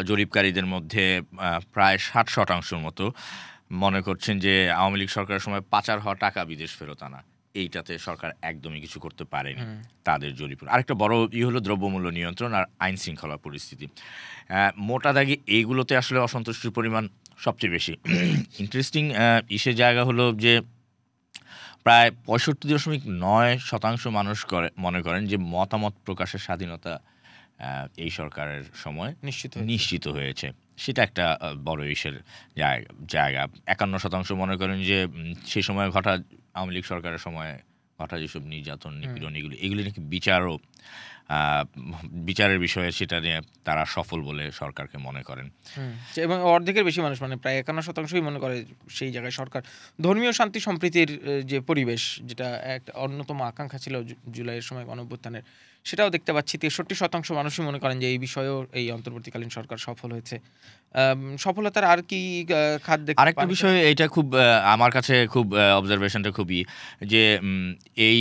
জরিপকারীদের মধ্যে প্রায় 60% মতো মনে করছেন যে আওয়ামী লীগ সরকারের সময় পাচার হওয়া টাকা বিদেশ ফেরত আনা, এইটাতে সরকার একদমই কিছু করতে পারেনি হুম। তাদের জরিপ। আরেকটা বড় হলো দ্রব্যমূল্য নিয়ন্ত্রণ আর আইন শৃঙ্খলা পরিস্থিতি। মোটা দাগে এইগুলোতে আসলে অসন্তুষ্টির পরিমাণ সবচেয়ে বেশি। ইন্টারেস্টিং ইসের জায়গা হলো যে প্রায় 65.9% মানুষ মনে করেন যে মতামত প্রকাশের স্বাধীনতা এই সরকারের সময় নিশ্চিত হয়েছে। সেটা একটা বড় ইসের জায়গা। 51% মনে করেন যে সেই সময় আওয়ামী লীগ সরকারের সময় ঘটা যেসব নির্যাতন, নিপীড়ন এগুলি নাকি বিচারের বিষয়ে সেটা নিয়ে তারা সফল বলে সরকারকে মনে করেন। এবং অর্ধেকের বেশি মানুষ মানে প্রায় 51%ই মনে করে সেই জায়গায় সরকার ধর্মীয় শান্তি সম্প্রীতির যে পরিবেশ, যেটা একটা অন্যতম আকাঙ্ক্ষা ছিল জুলাইয়ের সময় গণঅভ্যুত্থানের, সেটাও দেখতে পাচ্ছি 63% মানুষই মনে করেন যে এই বিষয়েও এই অন্তর্বর্তীকালীন সরকার সফল হয়েছে। সফলতার আর কি খাত দেখতে আরেকটা বিষয়, এটা খুব আমার কাছে খুব অবজারভেশনটা খুবই যে এই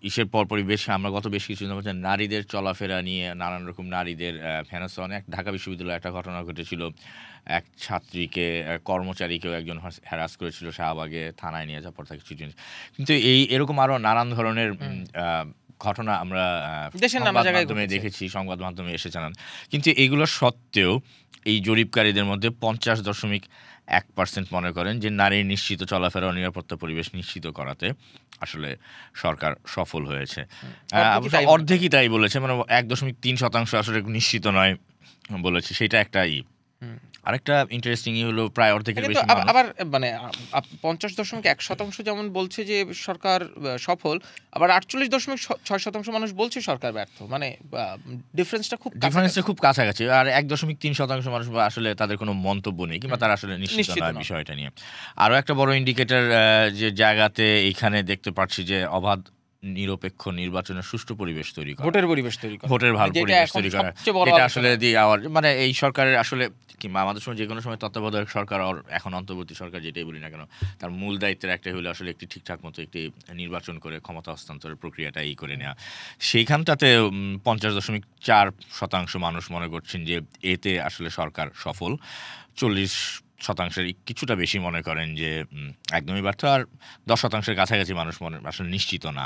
ইসের পরপরই আমরা গত বেশ কিছুদিন হচ্ছে নারীদের চলাফেরা নিয়ে নানান রকম নারীদের হেনস্থা ঢাকা বিশ্ববিদ্যালয়ে একটা ঘটনা ঘটেছিল। এক ছাত্রীকে কর্মচারীকেও একজন হ্যারাস করেছিল শাহবাগে, থানায় নিয়ে যাওয়ার পর তাকে ছুটি। কিন্তু এরকম আরো নানান ধরনের ঘটনা আমরা সংবাদ মাধ্যমে দেখেছি, সংবাদ মাধ্যমে এসে জানান। কিন্তু এইগুলো সত্ত্বেও এই জরিপকারীদের মধ্যে 50.1% মনে করেন যে নারীর নিশ্চিত চলাফেরা ও নিরাপত্তা পরিবেশ নিশ্চিত করাতে আসলে সরকার সফল হয়েছে। অর্ধেকই তাই বলেছে, মানে 1.3% আসলে নিশ্চিত নয় বলেছে। সেটা একটা আরেকটা ইন্টারেস্টিং হলো প্রায় অর্ধেকের বেশি মানুষ আবার মানে 50.1% যেমন বলছে যে সরকার সফল, আবার 48.6% মানুষ বলছে সরকার ব্যর্থ। মানে ডিফারেন্সটা খুব কাছাকাছি। আর 1.3% মানুষ আসলে তাদের কোনো মন্তব্য নেই কিংবা তারা আসলে নিশ্চিত নয় বিষয়টা নিয়ে। আরও একটা বড় ইন্ডিকেটর যে জায়গাতে এইখানে দেখতে পাচ্ছি যে অবাধ নিরপেক্ষ নির্বাচনের সুষ্ঠু পরিবেশ তৈরি করা, ভোটের পরিবেশ তৈরি করা, এটা আসলে মানে এই সরকারের আসলে কিংবা আমাদের সময় যে কোনো সময় তত্ত্বাবধায়ক সরকার এখন অন্তর্বর্তী সরকার যেটাই বলি না কেন, তার মূল দায়িত্বের একটাই হলো আসলে একটি ঠিকঠাক মতো একটি নির্বাচন করে ক্ষমতা হস্তান্তরের প্রক্রিয়াটা করে নেওয়া। সেইখানটাতে 50.4% মানুষ মনে করছেন যে এতে আসলে সরকার সফল। 40%-এর কিছুটা বেশি মনে করেন যে একদমই ব্যর্থ, আর 10%-এর কাছাকাছি মানুষ আসলে নিশ্চিত না।